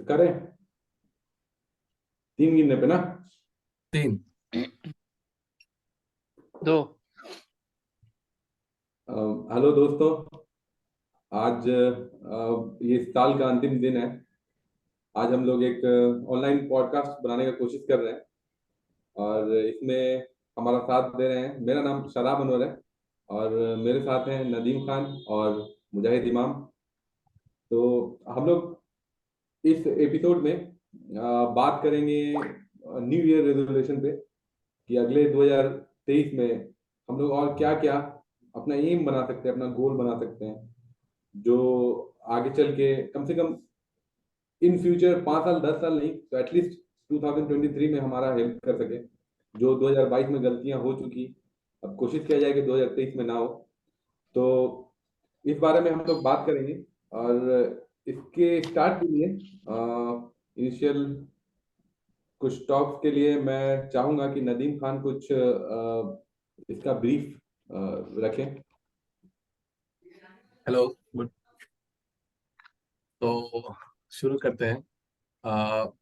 तो करें 3 गिनने पे ना। 3 2 हेलो दोस्तों। आज ये साल का अंतिम दिन है। आज हम लोग एक ऑनलाइन पॉडकास्ट बनाने की कोशिश कर रहे हैं और इसमें हमारा साथ दे रहे हैं। मेरा नाम शादाब अनवर है और मेरे साथ हैं नदीम खान और मुजाहिद इमाम। तो हम लोग इस एपिसोड में बात करेंगे न्यू ईयर रेजोल्यूशन पे कि अगले 2023 में हम लोग और क्या क्या अपना एम बना सकते हैं, अपना गोल बना सकते हैं, जो आगे चल के कम से कम इन फ्यूचर 5 साल 10 साल नहीं तो एटलीस्ट 2023 में हमारा हेल्प कर सके। जो 2022 में गलतियां हो चुकी, अब कोशिश किया जाए कि 2023 में ना हो। तो इस बारे में हम लोग बात करेंगे और इसके स्टार्ट के लिए इनिशियल कुछ टॉक्स के लिए मैं चाहूंगा कि नदीम खान कुछ इसका ब्रीफ रखें। Hello good. तो शुरू करते हैं। अ,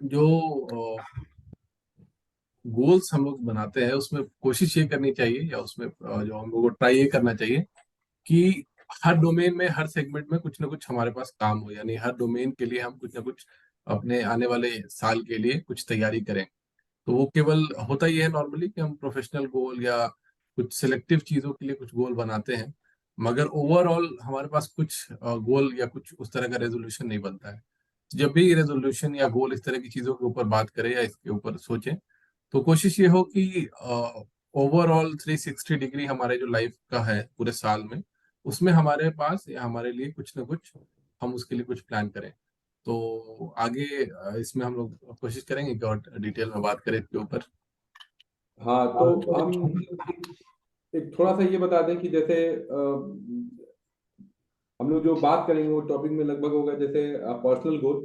जो गोल्स हम लोग बनाते हैं उसमें कोशिश ये करनी चाहिए या उसमें जो हम लोग को ट्राई ये करना चाहिए कि हर डोमेन में हर सेगमेंट में कुछ ना कुछ हमारे पास काम हो, यानी हर डोमेन के लिए हम कुछ ना कुछ अपने आने वाले साल के लिए कुछ तैयारी करें। तो वो केवल होता ही है नॉर्मली कि हम प्रोफेशनल गोल या कुछ सिलेक्टिव चीजों के लिए कुछ गोल बनाते हैं, मगर ओवरऑल हमारे पास कुछ गोल या कुछ उस तरह का रेजोल्यूशन नहीं बनता है। जब भी रेजोल्यूशन या गोल इस तरह की चीजों के ऊपर बात करें या इसके ऊपर सोचें, तो कोशिश ये हो कि ओवरऑल 360 डिग्री हमारे जो लाइफ का है पूरे साल में, उसमें हमारे पास या हमारे लिए कुछ ना कुछ हम उसके लिए कुछ प्लान करें। तो आगे इसमें हम लोग कोशिश करेंगे कि और डिटेल में बात करें इसके ऊपर। हाँ, तो हम एक थोड़ा सा ये बता दें कि जैसे हम लोग जो बात करेंगे वो टॉपिक में लगभग होगा जैसे पर्सनल गोल।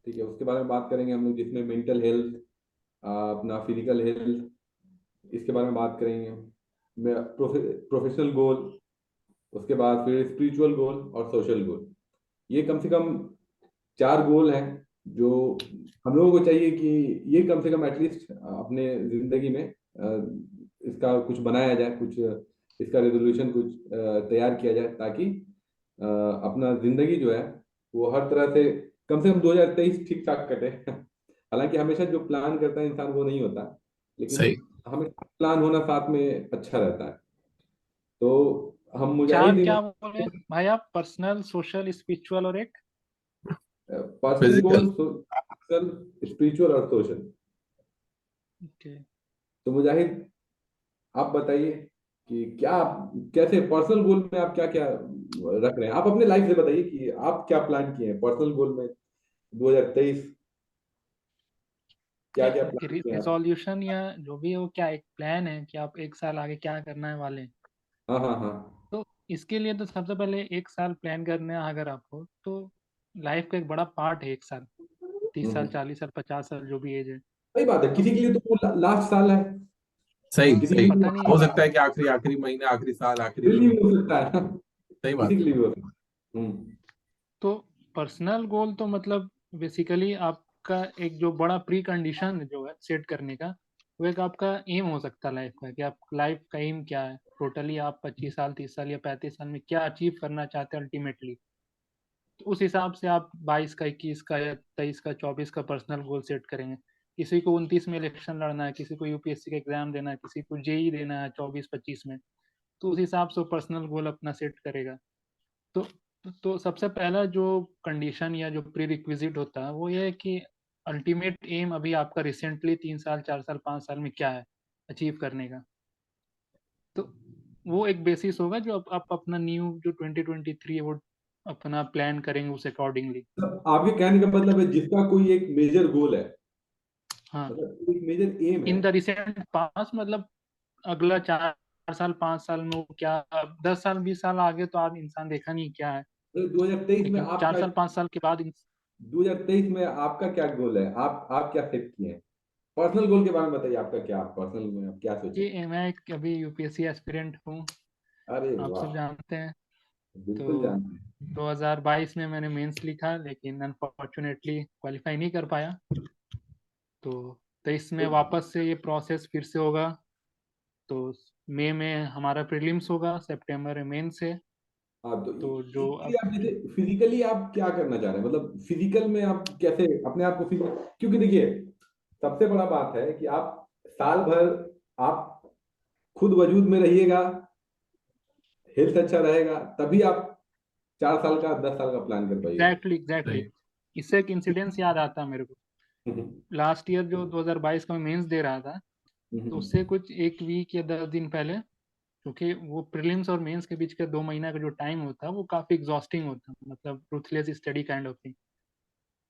ठीक है, उसके बारे में बात करेंगे हम लोग, जिसमें मेंटल हेल्थ, अपना फिजिकल हेल्थ, इसके बारे में बात करेंगे। प्रोफेशनल गोल, उसके बाद फिर स्पिरिचुअल गोल और सोशल गोल। ये कम से कम 4 गोल हैं जो हम लोगों को चाहिए कि ये कम से कम एटलीस्ट अपने जिंदगी में इसका कुछ बनाया जाए, कुछ इसका रेजोल्यूशन कुछ तैयार किया जाए, ताकि अपना जिंदगी जो है वो हर तरह से कम 2023 ठीक ठाक कटे। हालांकि हमेशा जो प्लान करता है इंसान वो नहीं होता, लेकिन सही। हमेशा प्लान होना साथ में अच्छा रहता है। तो हम चार मुजाहिद क्या बोले भाई आप? पर्सनल, सोशल, स्पिरिचुअल और एक पर्सनल फिजिकल। गोल, सोशल, स्पिरिचुअल और सोशल। ओके। तो मुजाहिद, आप बताइए कि क्या, कैसे पर्सनल गोल में आप क्या क्या रख रहे हैं। आप अपने लाइफ से बताइए कि आप क्या प्लान किए हैं पर्सनल गोल में 2023, क्या क्या प्लान किए हैं आप। रिजोल्यूशन या जो भी हो, क्या एक प्लान है कि आप एक साल आगे क्या करना है वाले हैं? हाँ हाँ हाँ, तो इसके लिए तो सबसे पहले एक साल प्लान करना है अगर आपको, तो लाइफ का एक बड़ा पार्ट है एक साल। 30 साल, हम्म। 40 साल, 50 साल, जो भी एज है। सही बात है, तो किसी के लिए तो वो लास्ट साल है, सही किसी के सही। लिए पता नहीं। हो सकता है कि आखिरी आखिरी महीना, आखिरी साल, आखिरी मेरे लिए दिन। भी हो सकता है, सही किसी बात के है। लिए भी हो सकता है। तो पर्सनल गोल तो मतलब बेसिकली आपका एक जो बड़ा प्री कंडीशन जो है सेट करने का, वो एक आपका एम हो सकता है लाइफ का, कि आप लाइफ का एम क्या है टोटली, आप 25 साल, 30 साल या 35 साल में क्या अचीव करना चाहते हैं अल्टीमेटली। तो उस हिसाब से आप 22 का, 21 का या 23 का, 24 का पर्सनल गोल सेट करेंगे। किसी को 29 में इलेक्शन लड़ना है, किसी को यूपीएससी का एग्जाम देना है, किसी को जेई देना है 24-25 में, तो उस हिसाब से वो पर्सनल गोल अपना सेट करेगा। तो तो सबसे पहला जो कंडीशन या जो प्री रिक्विजिट होता है वो ये है कि अल्टीमेट एम अभी आपका रिसेंटली 3 साल, 4 साल, 5 साल में क्या है अचीव करने का। तो वो एक बेसिस होगा जो आप अपना न्यू जो 2023 है वो अपना प्लान करेंगे उस अकॉर्डिंगली। मतलब आपके कहने का मतलब है जिसका कोई एक मेजर गोल है, हाँ, मतलब एक मेजर एम है। इन द रिसेंट पास, मतलब अगला 4 साल, 5 साल में वो क्या, 10 साल, 20 साल आगे तो आप इंसान देखा नहीं क्या है, तो 2023 में लेकिन चार आपका, साल 5 साल के बाद 2023 में आपका क्या गोल है, आप क्या सेट किए हैं। पर्सनल गोल के बारे में बताइए, आपका क्या पर्सनल में आप क्या सोचे। ये मैं अभी यूपीएससी एस्पिरेंट हूँ, अरे आप वाह। सब जानते हैं। बिल्कुल तो जानते हैं। 2022 में मैंने मेंस लिखा, लेकिन अनफॉर्चुनेटली क्वालिफाई नहीं कर पाया। तो 23 में तो वापस से ये प्रोसेस फिर से होगा। तो मई में हमारा प्रीलिम्स होगा, सितंबर में मेंस है। हाँ, तो तो जो इसके लिए अब आप जैसे फिजिकली आप क्या करना चाह रहे हैं, मतलब फिजिकल में आप कैसे अपने आप को फिजिकल, क्योंकि देखिए सबसे बड़ा बात है कि आप साल भर आप खुद वजूद में रहिएगा, हेल्थ अच्छा रहेगा, तभी आप 4 साल का 10 साल का प्लान कर पाइएगा। एग्जैक्टली सही। इससे एक इंसिडेंस याद आता है मेरे को। हम्म, लास्ट ईयर जो 2022 का मैं मेंस दे रहा था, तो हम्म, उससे कुछ एक वीक या 10 दिन पहले, क्योंकि वो प्रीलिम्स और मेंस के बीच का 2 महीना का जो टाइम होता है वो काफी एग्जॉस्टिंग होता है, मतलब ruthless study kind of thing.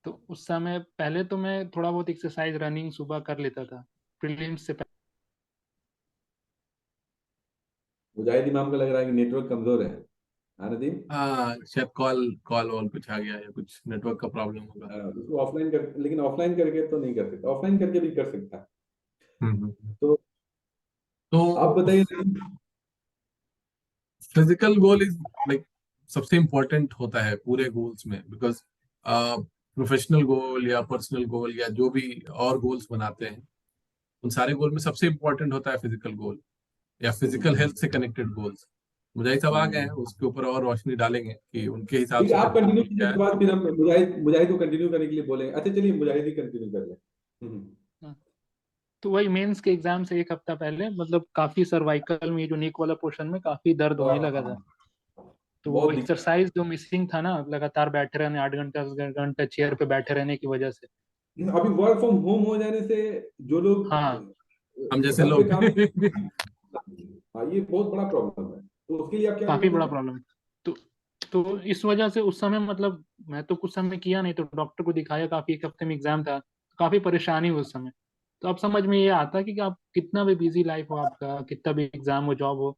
तो उस समय पहले तो मैं थोड़ा बहुत एक्सरसाइज रनिंग सुबह कर लेता था प्रीलिम्स से मुजाहिद इमाम का लग रहा है कि नेटवर्क कमजोर है। हाँ नदीम। हाँ, शायद कॉल कॉल वॉल कुछ आ गया या कुछ नेटवर्क का प्रॉब्लम होगा। उसको ऑफलाइन कर, लेकिन ऑफलाइन करके तो नहीं कर सकता, ऑफलाइन करके भी कर सकता है। हम्म। तो आप तो बताइए Nadeem. Physical goal is like सबसे इम्पोर्टेंट होता है पूरे गोल्स में, बिकॉज प्रोफेशनल गोल या पर्सनल गोल या जो भी और गोल्स बनाते हैं, उन सारे गोल में सबसे इम्पोर्टेंट होता है फिजिकल गोल या फिजिकल हेल्थ से कनेक्टेड गोल्स। मुझे सब आ गए हैं, उसके ऊपर और रोशनी डालेंगे कि उनके हिसाब ठीक से है, आप फिजिकल कंटिन्यू गोल कीजिए, क्या उसके है। बाद फिर हम मुजाहिद मुजाहिद को कंटिन्यू करने के लिए बोलेंगे। अच्छा चलिए, मुजाहिद ही कंटिन्यू कर लें। पहले। तो वही मेंस के एग्जाम से एक हफ्ता पहले मतलब काफी सर्वाइकल में, जो नेक वाला पोर्शन में काफी दर्द होने लगा था। हाँ, तो वो बहुत दिक्कत। एक्सरसाइज जो मिसिंग था ना, लगातार बैठे रहने, 8 घंटा 10 घंटा चेयर पे बैठे रहने की वजह से। अभी वर्क फ्रॉम होम हो जाने से जो लोग हाँ, हम जैसे घर पे लोग। काम, हाँ ये बहुत बड़ा प्रॉब्लम है। तो उसके लिए आप क्या काफी करेंगे बड़ा फिर? प्रॉब्लम है। तो इस वजह से उस समय मतलब मैं तो कुछ समय किया नहीं, तो डॉक्टर को दिखाया, काफी एक हफ्ते में एग्जाम था, काफी परेशानी हुई उस समय। तो अब समझ में ये आता कि आप कितना भी बिजी लाइफ हो आपका, कितना भी एग्जाम हो, जॉब हो,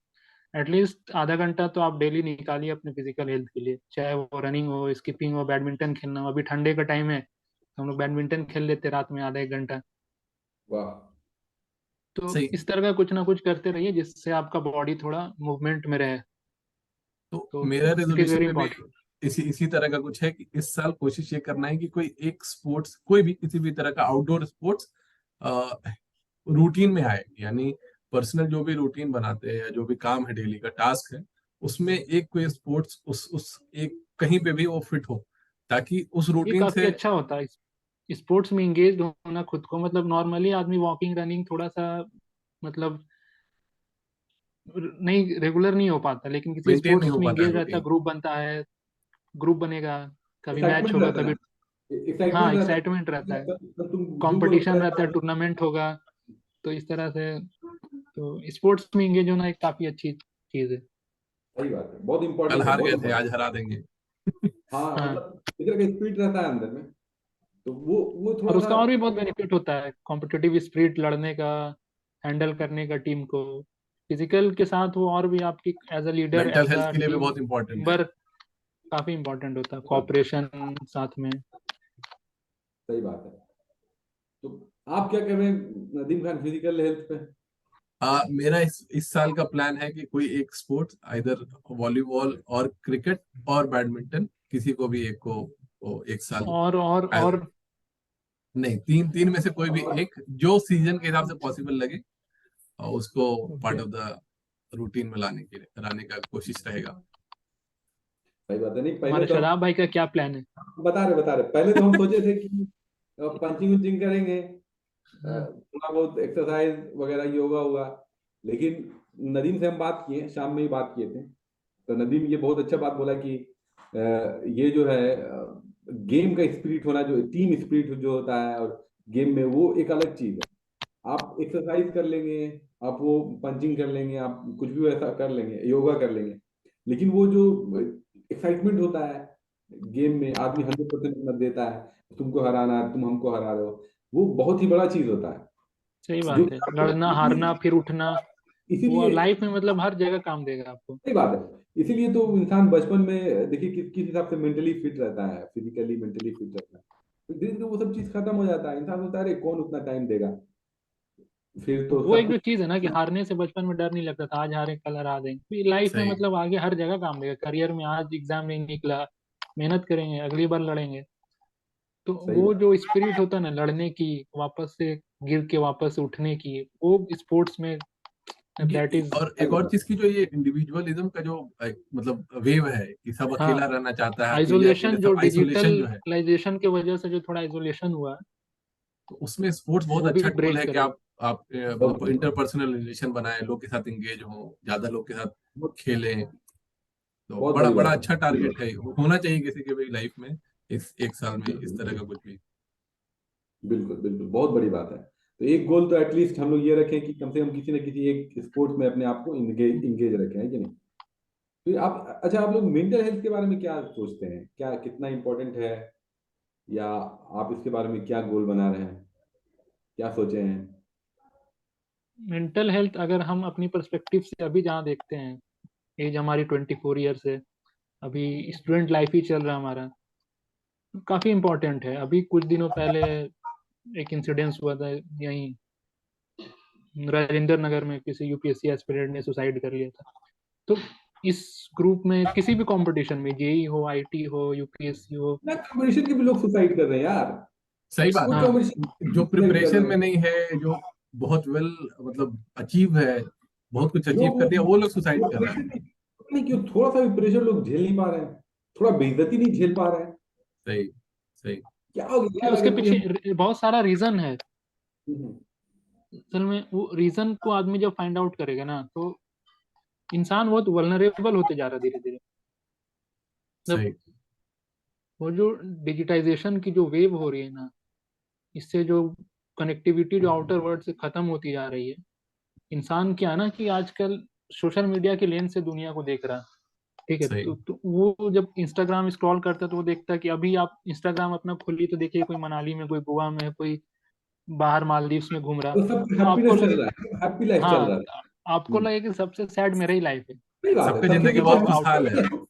एटलीस्ट आधा घंटा तो आप डेली निकालिए अपने फिजिकल हेल्थ के लिए, चाहे वो रनिंग हो, स्किपिंग हो, बैडमिंटन खेलना हो। अभी ठंडे का टाइम है तो हम लोग बैडमिंटन खेल लेते रात में आधा एक घंटा। वाह। तो सही। इस तरह का कुछ ना कुछ करते रहिए जिससे आपका बॉडी थोड़ा मूवमेंट में रहे। तो तो मेरा इट इज रेजोल्यूशन वेरी में भी इंपॉर्टेंट। इसी इसी तरह का कुछ है कि इस साल कोशिश ये करना है कि कोई एक स्पोर्ट्स, कोई भी किसी भी तरह का आउटडोर स्पोर्ट्स रूटीन में आए। यानी पर्सनल जो भी रूटीन बनाते हैं या जो भी काम है, डेली का टास्क है, उसमें एक कोई स्पोर्ट्स उस एक कहीं पे भी वो फिट हो, ताकि उस ये रूटीन काफी से। अच्छा होता है स्पोर्ट्स में इंगेज होना खुद को। मतलब नॉर्मली आदमी वॉकिंग रनिंग थोड़ा सा मतलब नहीं, रेगुलर नहीं हो पाता, लेकिन किसी मेंटेन नहीं स्पोर्ट्स हो में पाता है इंगेज रहता है, रूटीन। ग्रुप बनता है, ग्रुप बनेगा, कभी मैच एक्साइटमेंट होगा, रहता कभी है, हाँ एक्साइटमेंट रहता एक्साइटमेंट है, रहता है, तब तुम जो वो कंपटीशन रहता है, रहता है। टूर्नामेंट होगा। तो इस तरह से तो स्पोर्ट्स में इंगेज होना एक काफी अच्छी चीज है। सही बात है, बहुत कल इंपॉर्टेंट है, हार बहुत गए थे, इंपॉर्टेंट। आज हरा देंगे। हाँ हाँ, मतलब इस तरह का स्पीड रहता है अंदर में, तो वो और थोड़ा सा। उसका और भी बहुत बेनिफिट होता है, कॉम्पिटिटिव स्पिरिट, लड़ने का, हैंडल करने का टीम को। फिजिकल के साथ वो और भी आपकी एज अ लीडर, मेंटल एज हेल्थ अ के लिए भी टीम बहुत इंपॉर्टेंट है। मेंबर काफी इंपॉर्टेंट होता है, सही बात है, कॉपरेशन साथ में। सही बात है। तो आप क्या कर रहे हैं नदीम खान फिजिकल हेल्थ पे? मेरा इस साल का प्लान है कि कोई एक स्पोर्ट्स, इधर वॉलीबॉल और क्रिकेट और बैडमिंटन, किसी को भी एक को एक साल। और नहीं, तीन तीन में से कोई भी और एक, जो सीजन के हिसाब से पॉसिबल लगे, और उसको okay. Part of the routine में लाने का कोशिश रहेगा। सही बात है, नहीं पहले हमारे तो शादाब भाई का क्या प्लान है? बता रहे पहले तो हम सोचे थे कि पंचिंग उंचिंग करेंगे, हाँ, थोड़ा बहुत एक्सरसाइज वगैरह योगा होगा। लेकिन नदीम से हम बात किए, शाम में ही बात किए थे, तो नदीम ये बहुत अच्छा बात बोला कि ये जो है गेम का स्पिरिट होना, जो टीम स्पिरिट जो होता है और गेम में, वो एक अलग चीज है। आप एक्सरसाइज कर लेंगे, आप वो पंचिंग कर लेंगे, आप कुछ भी वैसा कर लेंगे, योगा कर लेंगे, लेकिन वो जो एक्साइटमेंट होता है गेम में, आदमी 100% अपना देता है, तुमको हराना है, तुम हमको हरा रहे हो, वो बहुत ही बड़ा चीज होता है। सही जो बात कि है, आपको लड़ना हारना फिर उठना, वो इसीलिए लाइफ में मतलब हर जगह काम देगा आपको। सही बात है, इसीलिए तो इंसान बचपन में देखिए किस हिसाब से मेंटली फिट रहता है, फिजिकली मेंटली फिट रहता है। तो धीरे धीरे वो सब चीज खत्म हो जाता है, इंसान सोचता है अरे कौन उतना टाइम देगा। फिर तो वो सब एक जो कुछ। चीज है ना कि हारने से बचपन में डर नहीं लगता था, आज हारे कल हरा देंगे, लाइफ में सही। मतलब आगे हर जगह काम देगा। करियर में आज एग्जाम नहीं निकला, मेहनत करेंगे, अगली बार लड़ेंगे। तो सही वो बात। जो स्पिरिट होता है ना लड़ने की, वापस से गिर के वापस से उठने की, वो स्पोर्ट्स में दैट इज। और सही एक और बात। चीज की जो ये इंडिविजुअलिज्म का जो मतलब वेव है कि सब अकेला हाँ, रहना चाहता है, अकेले अकेले आइसोलेशन, जो सब, आइसोलेशन जो है, डिजिटलाइजेशन की वजह से जो थोड़ा आइसोलेशन हुआ, तो उसमें स्पोर्ट्स बहुत वो भी अच्छा टूल ब्रेक है कि करेगा। आप बहुत मतलब बहुत इंटरपर्सनल रिलेशन बनाए, लोग के साथ एंगेज हो, ज्यादा लोग के साथ बहुत खेलें। तो बहुत बड़ा बड़ी बड़ा बात अच्छा है। टारगेट है, होना चाहिए किसी के भी लाइफ में इस एक साल में इस तरह का कुछ भी। बिल्कुल बिल्कुल, बहुत बड़ी बात है। तो एक गोल तो एटलीस्ट हम लोग ये रखें कि कम से कम किसी न किसी एक स्पोर्ट्स में अपने आप को इंगेज इंगेज रखें, है कि नहीं? फिर आप, अच्छा, आप लोग मेंटल हेल्थ के बारे में क्या सोचते हैं, क्या कितना इम्पोर्टेंट है, या आप इसके बारे में क्या गोल बना रहे हैं, क्या सोचे हैं? मेंटल हेल्थ अगर हम अपनी पर्सपेक्टिव से अभी जहाँ देखते हैं, एज हमारी 24 ईयर्स है, अभी स्टूडेंट लाइफ ही चल रहा है हमारा, काफी इम्पोर्टेंट है। अभी कुछ दिनों पहले एक इंसिडेंस हुआ था यहीं राजेंद्र नगर में, किसी यूपीएससी एस्पिरेंट ने सुसाइड कर लिया था। तो इस ग्रुप में किसी भी कंपटीशन में, जेई हो, आईटी हो, यूपीएससी हो। ना, कंपटीशन के भी लोग सुसाइड कर रहे हैं यार। सही बात कोई है। हाँ, कंपटीशन जो सुसाइड कर प्रिपरेशन रहे में हैं नहीं है, जो बहुत वेल मतलब अचीव है, बहुत कुछ अचीव लोग। कर दिया, वो लोग सुसाइड वो कर रहे प्रेशर हैं। नहीं, पता नहीं क्यों थोड़ा सा भी प्रेशर लोग झेल नहीं पा रहे हैं, थोड़ा बेइज्जती नहीं झेल पा रहे हैं। सही। सही। क्या हो गया यार, उसके अगर कोई पीछे हम। बहुत सारा रीजन है। हम्म, असल में वो रीजन को आदमी जब फाइंड आउट करेगा ना, तो इंसान बहुत वल्नरेबल होते जा रहा है धीरे धीरे। मतलब सही। वो जो डिजिटाइजेशन की जो वेव हो रही है ना, इससे जो कनेक्टिविटी जो आउटर वर्ल्ड से खत्म होती जा रही है, इंसान क्या है ना कि आजकल सोशल मीडिया के लेंस से दुनिया को देख रहा है। ठीक है, सही। तो वो जब इंस्टाग्राम स्क्रॉल करता है तो वो देखता है कि अभी आप इंस्टाग्राम अपना खोलिए तो देखिए कोई मनाली में, कोई गोवा में, कोई बाहर मालदीव्स में घूम रहा। तो सब तो आपको हैप्पीनेस चल लगे, रहा है, हैप्पी लाइफ चल हाँ, रहा है। आपको लगे कि सबसे सैड मेरा ही लाइफ है। सही बात है, सबका सबके जिंदगी जब पीछे बहुत आप हम। आउटर, खुशहाल है।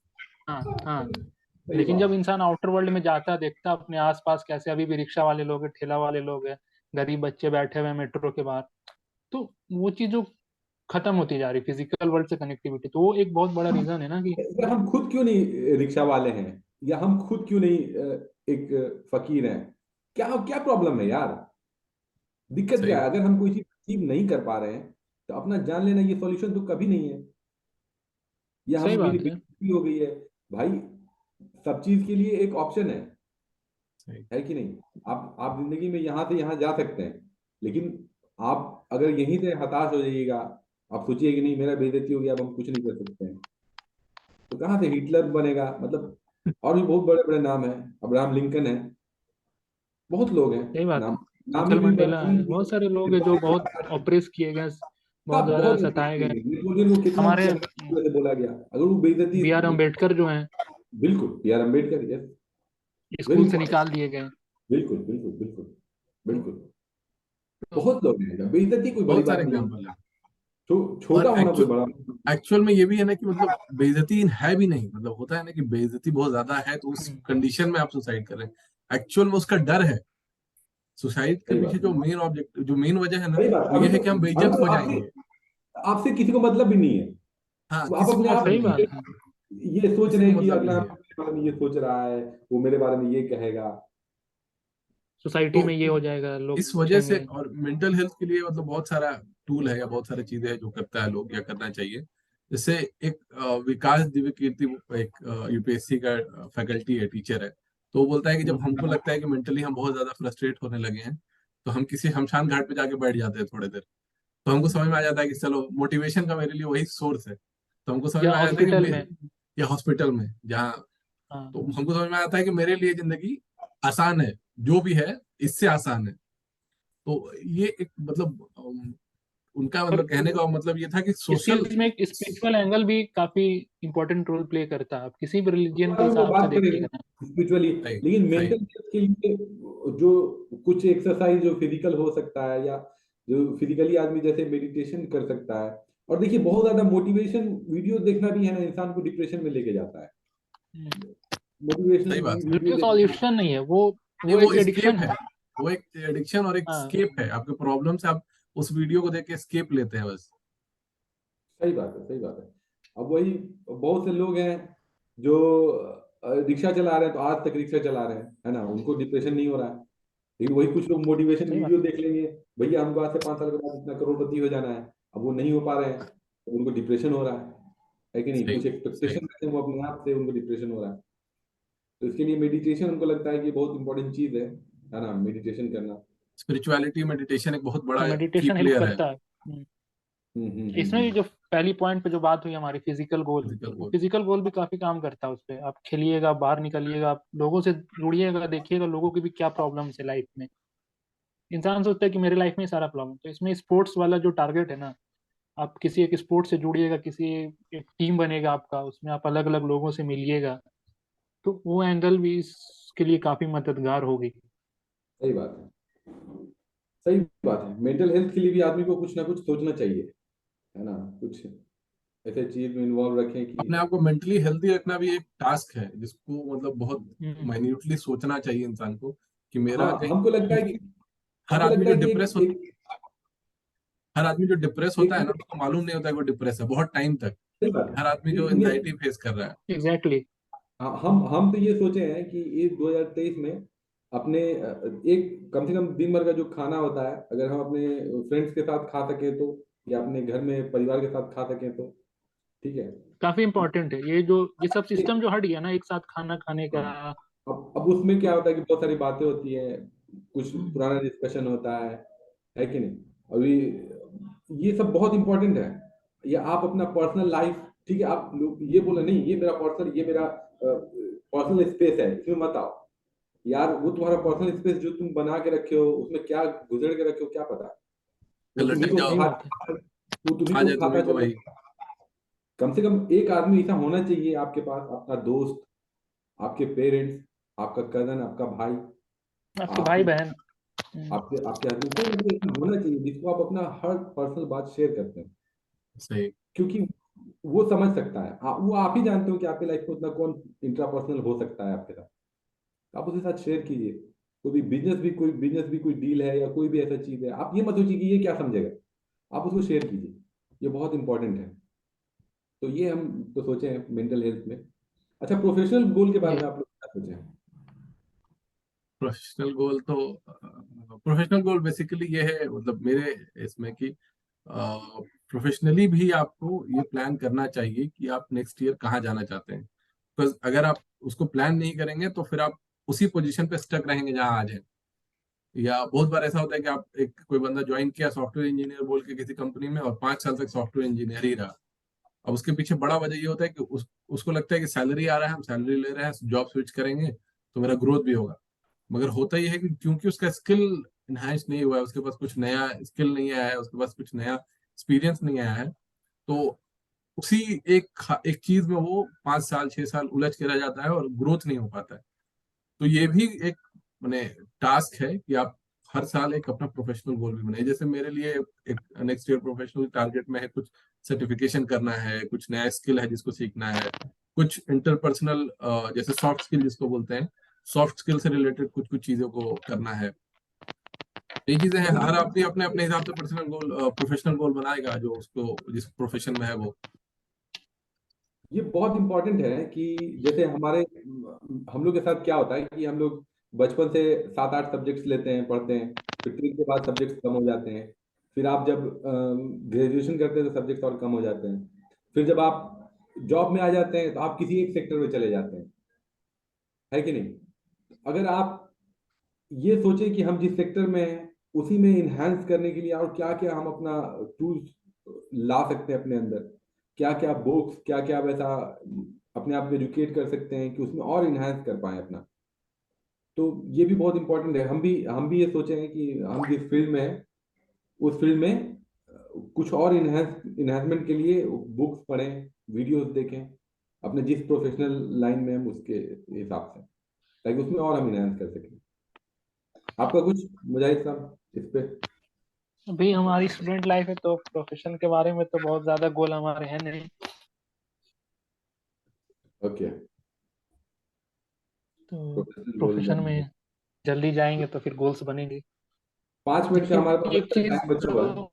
हाँ हाँ, सही लेकिन जब बात। इंसान आउटर वर्ल्ड में जाता है, देखता है अपने आसपास कैसे अभी भी रिक्शा वाले लोग हैं, ठेला वाले लोग हैं, गरीब बच्चे बैठे हुए हैं मेट्रो के बाहर। तो वो चीज जो खत्म होती जा रही फिजिकल वर्ल्ड से कनेक्टिविटी, तो वो एक बहुत बड़ा रीजन है ना कि या हम खुद क्यों नहीं रिक्शा वाले हैं, या हम खुद क्यों नहीं एक फकीर हैं? क्या क्या प्रॉब्लम है यार? दिक्कत क्या सही। है? अगर हम कोई चीज अचीव नहीं कर पा रहे हैं तो अपना जान लेना ये सॉल्यूशन तो कभी नहीं है। या सही हम, मेरी बात है। बेइज्जती हो गई है भाई, सब चीज के लिए एक ऑप्शन सही। है कि नहीं? आप जिंदगी में यहाँ से यहाँ जा सकते हैं, लेकिन आप अगर यहीं से हताश हो जाइएगा, आप सोचिए कि नहीं मेरा बेइज्जती हो गया, अब हम कुछ नहीं कर सकते हैं, तो कहाँ से हिटलर बनेगा मतलब? और भी बहुत बड़े बड़े नाम हैं, अब्राहम लिंकन है, बहुत लोग हैं। सही बात है। नाम, नाम नेल्सन में भी मंडेला परेशान है, बहुत सारे लोग हैं जो बहुत ऑप्रेस किए गए, बहुत सब ज्यादा बहुत सताए गए। नेपोलियन को कितना हमारे से बोला गया, अगर वो बेइज्जती। बी आर अम्बेडकर जो हैं, बिल्कुल, B R Ambedkar, yes, very school से इंपॉर्टेंट। निकाल दिए गए। बिल्कुल बिल्कुल बिल्कुल बिल्कुल। तो बहुत लोग हैं, बेइज्जती कोई बड़ी बहुत सारे बात नहीं है। एग्जाम्पल है। छोटा और होना कोई बड़ा। एक्चुअल में ये भी है ना कि मतलब बेइज्जती है भी नहीं, मतलब होता है ना कि बेइज्जती बहुत ज्यादा है तो उस हम्म, कंडीशन में आप सुसाइड कर रहे हैं, एक्चुअल में उसका डर है। सुसाइड के सही पीछे बात, जो मेन ऑब्जेक्ट, जो मेन वजह है ना, सही बात। वो ये है कि हम अभी बेइज्जत तो हो आपसे जाएंगे। आपसे किसी को मतलब भी नहीं है। हाँ, वो आप किसी को अपने आप मतलब सही नहीं बात है। है। ये सोच किसी रहे को हैं कि मतलब अगला नहीं है। मेरे बारे में ये सोच रहा है, वो मेरे बारे में ये कहेगा। सोसाइटी में तो ये हो जाएगा, लोग इस वजह से, पूछेंगे। और मेंटल हेल्थ के लिए मतलब बहुत सारा टूल है या बहुत सारी चीजें हैं जो करता है लोग या करना चाहिए। जैसे एक विकास दिव्य कीर्ति, एक यूपीएससी का फैकल्टी है, टीचर है, तो वो बोलता है कि जब हमको लगता है कि मेंटली हम बहुत ज्यादा फ्रस्ट्रेट होने लगे हैं, तो हम किसी शमशान घाट पे जाके बैठ जाते हैं थोड़ी देर, तो हमको समझ में आ जाता है कि चलो मोटिवेशन का मेरे लिए वही सोर्स है। तो हमको समझ या में आ जाता है कि हॉस्पिटल में। या हॉस्पिटल में जहाँ, हाँ, तो हमको समझ में आता है कि मेरे लिए जिंदगी आसान है, जो भी है इससे आसान है। तो ये एक मतलब उनका और मतलब कहने का मतलब ये था कि इस सोशल। चीज में एक स्पिरिचुअल एंगल भी काफी इंपॉर्टेंट रोल प्ले करता है। आप किसी भी रिलीजियन के हम लोग हिसाब से बात देखिएगा करेंगे ना। स्पिरिचुअली, सही। लेकिन सही। मेंटल हेल्थ के लिए जो कुछ एक्सरसाइज जो फिजिकल हो सकता है, या जो फिजिकली आदमी जैसे मेडिटेशन कर सकता है। और देखिए, बहुत ज्यादा मोटिवेशन वीडियो देखना भी है ना, इंसान को डिप्रेशन में लेके जाता है। मोटिवेशनल सही बात है। वीडियो वो देखना। सॉल्यूशन नहीं है, नहीं, वो वो एक एस्केप एडिक्शन है। है। वो एक एडिक्शन और एक हाँ, स्केप है आपके प्रॉब्लम से। आप उस वीडियो को देख के स्केप लेते हैं बस। सही बात है, सही बात है। अब वही, बहुत से लोग हैं जो रिक्शा चला रहे हैं तो आज तक रिक्शा चला रहे हैं, है ना, उनको डिप्रेशन नहीं हो रहा है। लेकिन वही कुछ लोग मोटिवेशन सही बात वीडियो देख लेंगे, भैया हमको आज से 5 साल के बाद इतना करोड़पति हो जाना है, अब वो नहीं हो पा रहे हैं तो उनको डिप्रेशन हो रहा है कि नहीं, सही कुछ सही। एक्सपेक्टेशन रखते हैं वो अपने आप से, उनको डिप्रेशन हो रहा है। तो इसके लिए मेडिटेशन उनको लगता है कि बहुत इंपॉर्टेंट चीज है ना, मेडिटेशन करना। स्पिरिचुअलिटी मेडिटेशन एक बहुत तो बड़ा की मेडिटेशन हेल्प प्लेयर है। करता है। इसमें भी हम्म। जो पहली पॉइंट पे जो बात हुई हमारी फिजिकल गोल, फिजिकल गोल। फिजिकल गोल भी काफी काम करता है उस पे। आप खेलिएगा, बाहर निकलिएगा, आप लोगों से जुड़िएगा, देखिएगा लोगों की भी क्या प्रॉब्लम्स है लाइफ में। इंसान सोचता है कि मेरे लाइफ में ही सारा प्रॉब्लम, तो इसमें स्पोर्ट्स वाला जो टारगेट है ना, आप किसी एक स्पोर्ट्स से जुड़िएगा, किसी एक टीम बनेगा आपका, उसमें आप अलग अलग लोगों से मिलिएगा, तो वो एंगल भी इसके लिए काफी मददगार होगी। सही बात है, सही बात है। मेंटल हेल्थ के लिए भी आदमी को कुछ ना कुछ सोचना चाहिए, है ना, कुछ ऐसे चीज में इन्वॉल्व रखें कि अपने आप को मेंटली हेल्दी रखना भी एक टास्क है जिसको मतलब बहुत हम्म। माइन्यूटली सोचना चाहिए इंसान को कि मेरा हाँ, कहीं, हमको लगता है कि क्योंकि हर हमको आदमी लगता जो है कि डिप्रेस एक हो, एक हर आदमी जो डिप्रेस होता है ना, एक उसको मालूम नहीं होता है वो डिप्रेस है बहुत टाइम तक। सही बात हर आदमी है। जो एंजाइटी फेस कर रहा है। एग्जैक्टली। हाँ, हम तो ये सोचे हैं कि इस 2023 में अपने एक कम से कम दिन भर का जो खाना होता है, अगर हम अपने फ्रेंड्स के साथ खा सकें तो, या अपने घर में परिवार के साथ खा सकें तो ठीक है। काफी इंपॉर्टेंट है ये, जो ये सब ये- सिस्टम जो हट गया ना एक साथ खाना खाने का। हाँ, अब उसमें क्या होता है कि बहुत सारी बातें होती है, कुछ हम्म। पुराना डिस्कशन होता है कि नहीं। अभी ये सब बहुत इंपॉर्टेंट है। या आप अपना पर्सनल लाइफ, ठीक है, आप लोग ये बोले नहीं ये मेरा पर्सनल, ये मेरा पर्सनल स्पेस है, इसमें मत आओ। यार वो तुम्हारा पर्सनल स्पेस जो तुम बना के रखे हो, उसमें क्या गुजर के रखे हो क्या पता। वो तुम्ही लटक को जाओ, सही बात है। वो तुम्ही खा को जाए खाता तुम्हें को चले। भाई। कम से कम एक आदमी ऐसा होना चाहिए आपके पास, आपका दोस्त, आपके पेरेंट्स, आपका कजन, आपका भाई, आपके भाई आपके बहन। आपके आपके हस्बैंड, कोई ना कोई ऐसा होना चाहिए जिसको आप अपना हर पर्सनल बात शेयर करते हैं। सही। क्योंकि वो समझ सकता है, वो आप ही जानते हो कि आपकी लाइफ में उतना कौन इंट्रापर्सनल हो सकता है आपके साथ। आप उसके साथ शेयर कीजिए। कोई बिजनेस भी कोई डील है या कोई भी ऐसा चीज है, आप ये मत सोचिए कि ये क्या समझेगा, आप उसको शेयर कीजिए। ये बहुत इंपॉर्टेंट है। तो ये हम तो सोचे हैं मेंटल हेल्थ में। अच्छा, प्रोफेशनल गोल के बारे में जी। आप लोग क्या सोचे हैं? प्रोफेशनल गोल तो, प्रोफेशनल गोल बेसिकली ये है मतलब मेरे इसमें कि प्रोफेशनली भी आपको ये प्लान करना चाहिए कि आप नेक्स्ट ईयर कहाँ जाना चाहते हैं। बिकॉज अगर आप उसको प्लान नहीं करेंगे तो फिर आप उसी पोजीशन पे स्टक रहेंगे जहाँ आज है। या बहुत बार ऐसा होता है कि आप एक कोई बंदा ज्वाइन किया सॉफ्टवेयर इंजीनियर बोल के किसी कंपनी में, और 5 साल तक सॉफ्टवेयर इंजीनियर ही रहा। अब उसके पीछे बड़ा वजह ये होता है कि उसको लगता है कि सैलरी आ रहा है, हम सैलरी ले रहे हैं, जॉब स्विच करेंगे तो मेरा ग्रोथ भी होगा। मगर होता ही है कि क्योंकि उसका स्किल इनहांस नहीं हुआ है, उसके पास कुछ नया स्किल नहीं आया है, उसके पास कुछ नया एक्सपीरियंस नहीं आया है, तो उसी एक चीज में वो 5 साल 6 साल उलझ के रह जाता है और ग्रोथ नहीं हो पाता है। तो ये भी एक मैंने टास्क है कि आप हर साल एक अपना प्रोफेशनल गोल भी बनाए। जैसे मेरे लिए एक नेक्स्ट ईयर प्रोफेशनल टारगेट में है कुछ सर्टिफिकेशन करना है, कुछ नया स्किल है जिसको सीखना है, कुछ इंटरपर्सनल जैसे सॉफ्ट स्किल जिसको बोलते हैं, सॉफ्ट स्किल से रिलेटेड कुछ कुछ चीजों को करना है। ये चीजें हैं, अच्छा, हर आदमी अपने अपने हिसाब से पर्सनल गोल प्रोफेशनल गोल बनाएगा जो उसको जिस प्रोफेशन में है वो। ये बहुत इंपॉर्टेंट है कि जैसे हमारे हम लोग के साथ क्या होता है कि हम लोग बचपन से 7 8 सब्जेक्ट्स लेते हैं, पढ़ते हैं, फिर 10th के बाद सब्जेक्ट्स कम हो जाते हैं। फिर आप जब ग्रेजुएशन करते हैं तो सब्जेक्ट्स और कम हो जाते हैं। फिर जब आप जॉब में आ जाते हैं तो आप किसी एक सेक्टर में चले जाते हैं, है कि नहीं। अगर आप ये सोचें कि हम जिस सेक्टर में हैं उसी में इन्हांस करने के लिए और क्या क्या हम अपना टूल्स ला सकते हैं अपने अंदर, क्या क्या बुक्स, क्या क्या वैसा अपने आप को एजुकेट कर सकते हैं कि उसमें और इन्हांस कर पाए अपना। तो ये भी बहुत इंपॉर्टेंट है। हम भी ये सोचे हैं कि हम जिस फील्ड में हैं उस फील्ड में कुछ और इन्हांसमेंट के लिए बुक्स पढ़ें, वीडियोस देखें, अपने जिस प्रोफेशनल लाइन में हम उसके हिसाब से, ताकि उसमें और हम इन्हांस कर सकें। आपका कुछ मुजाहिद साहब इस पे? अभी हमारी स्टूडेंट लाइफ है तो प्रोफेशन के बारे में तो बहुत ज्यादा गोल हमारे हैं नहीं। ओके। तो प्रोफेशनल गोल प्रोफेशन में जल्दी जाएंगे तो फिर गोल्स बनेंगे। 5 मिनट का हमारे पास देखिए एक चीज टाइम बचा हुआ है, जो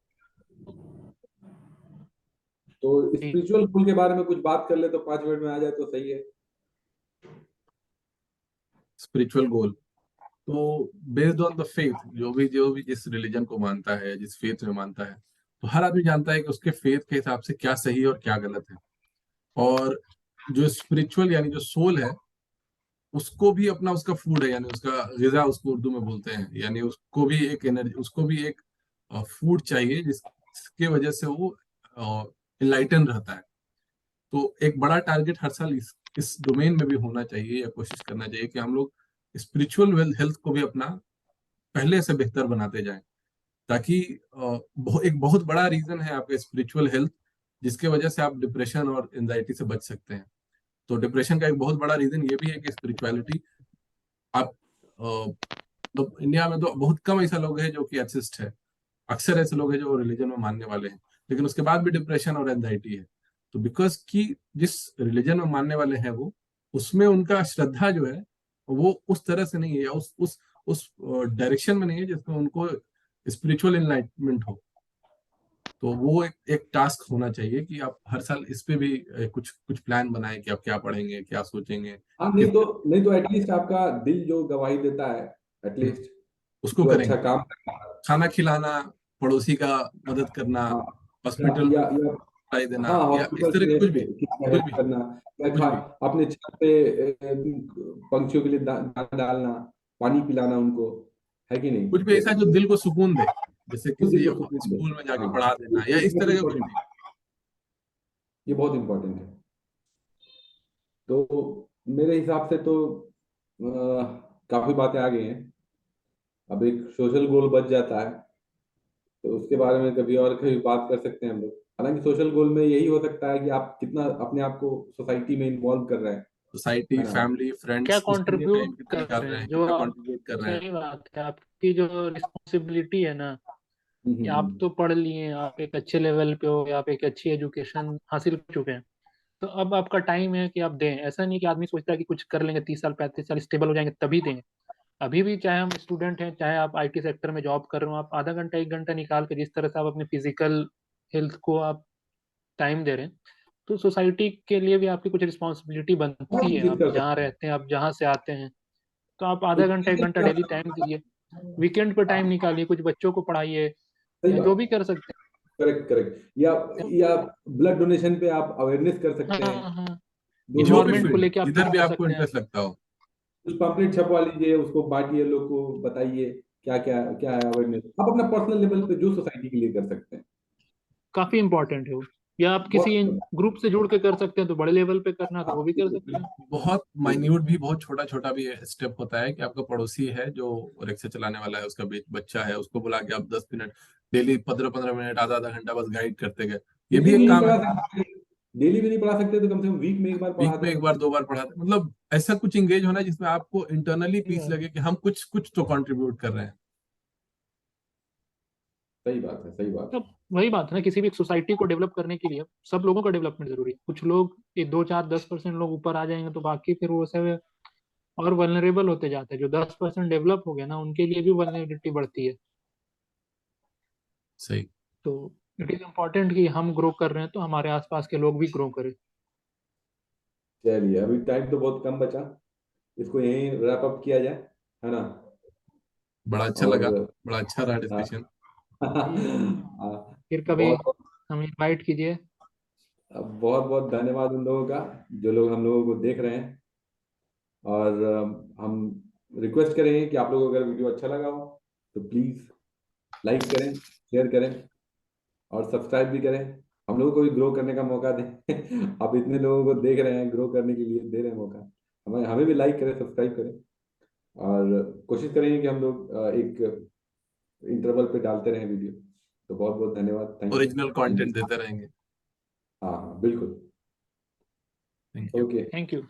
तो स्पिरिचुअल गोल के बारे में कुछ बात कर ले तो 5 मिनट में आ जाए तो सही है। स्पिरिचुअल गोल तो बेस्ड ऑन द फेथ, जो भी जिस रिलीजन को मानता है, जिस फेथ में मानता है, तो हर आदमी जानता है कि उसके फेथ के हिसाब से क्या सही और क्या गलत है। और जो स्पिरिचुअल यानी जो सोल है, उसको भी अपना उसका फूड है, यानी उसका गिजा उसको उर्दू में बोलते हैं, यानी उसको भी एक एनर्जी, उसको भी एक फूड चाहिए जिसके वजह से वो इनलाइटन रहता है। तो एक बड़ा टारगेट हर साल इस डोमेन में भी होना चाहिए, या कोशिश करना चाहिए कि हम लोग स्पिरिचुअल हेल्थ को भी अपना पहले से बेहतर बनाते जाएं, ताकि एक बहुत बड़ा रीजन है आपका स्पिरिचुअल हेल्थ, जिसके वजह से आप डिप्रेशन और एंजाइटी से बच सकते हैं। तो डिप्रेशन का एक बहुत बड़ा रीजन ये भी है कि स्पिरिचुअलिटी आप तो इंडिया में तो बहुत कम ऐसा लोग हैं जो कि एथिस्ट है, अक्सर ऐसे लोग हैं जो रिलीजन में मानने वाले हैं, लेकिन उसके बाद भी डिप्रेशन और एंजाइटी है। तो बिकॉज कि जिस रिलीजन में मानने वाले हैं वो, उसमें उनका श्रद्धा जो है वो उस तरह से नहीं है, या उस डायरेक्शन में नहीं है जिसमें उनको स्पिरिचुअल एनलाइटमेंट हो। तो वो एक टास्क होना चाहिए कि आप हर साल इस पे भी कुछ कुछ प्लान बनाएं कि आप क्या पढ़ेंगे, क्या सोचेंगे, हाँ, किस नहीं तो एटलीस्ट आपका दिल जो गवाही देता है, एटलीस्ट उसको जो करेंगे। अच्छा काम करना है। खाना खिलाना, पड़ोसी का मदद करना, हाँ, हॉस्पिटल में या सप्लाई देना, हाँ, या इस हॉस्पिटल तरह की की कुछ हेल्प भी करना, या कुछ भी अपने छत पे पंछियों के लिए दाना डालना, पानी पिलाना उनको, है कि नहीं? कुछ भी ऐसा जो दिल को सुकून दे, जैसे तो दिल किसी को सुकून दे। स्कूल में जाके हाँ, पढ़ा देना, या ये इस बहुत तरह का कुछ इम्पोर्टेंट, भी। ये बहुत इम्पोर्टेंट है। तो मेरे हिसाब से तो काफी बातें आ गई हैं। अब एक सोशल गोल बच जाता है, तो उसके बारे में कभी और कभी बात कर सकते हैं हम लोग। हालांकि सोशल गोल में यही हो सकता है कि आप कितना अपने आप को सोसाइटी में इन्वॉल्व कर रहे हैं, सोसाइटी, है ना? फैमिली, क्या फ्रेंड्स, उसके लिए टाइम कंट्रीब्यूट कितना कर निकाल रहे रहे हैं हैं, जो कितना आप, कंट्रीब्यूट कर रहे हैं। सही बात है, आपकी जो रिस्पॉन्सिबिलिटी है ना, हम्म, कि आप तो पढ़ लिए हैं, आप एक अच्छे लेवल पे हो, या आप एक अच्छी एजुकेशन हासिल कर चुके हैं, तो अब आपका टाइम है कि आप दें। ऐसा नहीं कि आदमी सोचता है कि कुछ कर लेंगे, 30 साल 35 साल स्टेबल हो जाएंगे तभी देंगे। अभी भी चाहे हम स्टूडेंट हैं, चाहे आप आईटी सेक्टर में जॉब कर रहे हो, आप आधा घंटा 1 घंटा निकाल के जिस तरह से आप अपने फिजिकल हेल्थ को आप टाइम दे रहे हैं, तो सोसाइटी के लिए भी आपकी कुछ रिस्पॉन्सिबिलिटी बहुत बनती है। चीज आप कर जहाँ सकते हैं। रहते हैं, आप जहाँ से आते हैं, तो आप आधा एक घंटा एक business घंटा भी आप डेली कर टाइम सकते हैं। दीजिए। वीकेंड पे टाइम निकालिए, कुछ बच्चों को पढ़ाइए, सही या जो बात। भी कर सकते करेक्ट, करेक्ट। हैं। या ब्लड डोनेशन पे आप अवेयरनेस कर सकते हैं। हाँ हाँ, दोस्तों जो भी को इन्वायरमेंट को फील्ड, लेके आप जिधर कुछ भी कर आपको सकते हैं। इंटरेस्ट लगता हो। कुछ पंपलेट छपवा लीजिए, उसको बांटिए, लोग को बताइए क्या क्या क्या है अवेयरनेस। आप अपना पर्सनल लेवल पे जो सोसाइटी के लिए कर सकते हैं, काफी इंपॉर्टेंट है वो। या आप किसी बहुत ग्रुप से जुड़ के कर सकते हैं, तो बड़े लेवल पे करना तो वो भी कर सकते हैं। बहुत बिल्कुल। माइन्यूट भी, बहुत छोटा छोटा भी स्टेप होता है कि आपका पड़ोसी है जो रिक्शा चलाने वाला है, उसका बच्चा है, उसको बुला के आप 10 मिनट डेली, 15-15 मिनट, आधा आधा घंटा बस गाइड करते गए, ये डेली भी भी एक नहीं काम है। पढ़ा सकते, डेली भी नहीं पढ़ा सकते तो कम से कम वीक में एक बार वीक पढ़ा में दें। एक बार दो बार पढ़ाते, मतलब ऐसा कुछ इंगेज होना है जिसमें आपको इंटरनली सही पीस बात लगे कि हम कुछ कुछ तो कंट्रीब्यूट कर रहे हैं। सही बात है, सही बात है। है। तो वही बात है ना, किसी भी एक सोसाइटी को डेवलप करने के लिए सब लोगों का डेवलपमेंट जरूरी है। कुछ लोग, ये 2 4 10% लोग ऊपर आ जाएंगे तो बाकी फिर वो सब और वल्नरेबल होते जाते हैं। जो 10% डेवलप हो गया ना, उनके लिए भी वल्नरेबिलिटी बढ़ती है। सही। तो इट इज इम्पोर्टेंट कि हम ग्रो कर रहे हैं तो हमारे आसपास के लोग भी ग्रो करें। चलिए, अभी टाइम तो बहुत कम बचा, इसको यहीं रैप अप किया जाए, है ना? बड़ा अच्छा लगा, और बड़ा अच्छा रहा हाँ, डिस्कशन। फिर कभी बहुत हमें इनवाइट कीजिए। बहुत बहुत धन्यवाद उन लोगों का जो लोग हम लोगों को देख रहे हैं। और हम रिक्वेस्ट करेंगे कि आप लोगों को अगर वीडियो अच्छा लगा हो तो प्लीज़ लाइक करें, शेयर करें, और सब्सक्राइब भी करें। हम लोगों को भी ग्रो करने का मौका दें। आप इतने लोगों को देख रहे हैं, ग्रो करने के लिए दे रहे हैं मौका, हमें हमें भी लाइक करें, सब्सक्राइब करें। और कोशिश करेंगे कि हम लोग एक इंटरवल पे डालते रहें वीडियो। तो बहुत बहुत धन्यवाद, thank you, original thank you. Content देते रहेंगे। हाँ हाँ, बिल्कुल। Thank you. Okay. Thank you.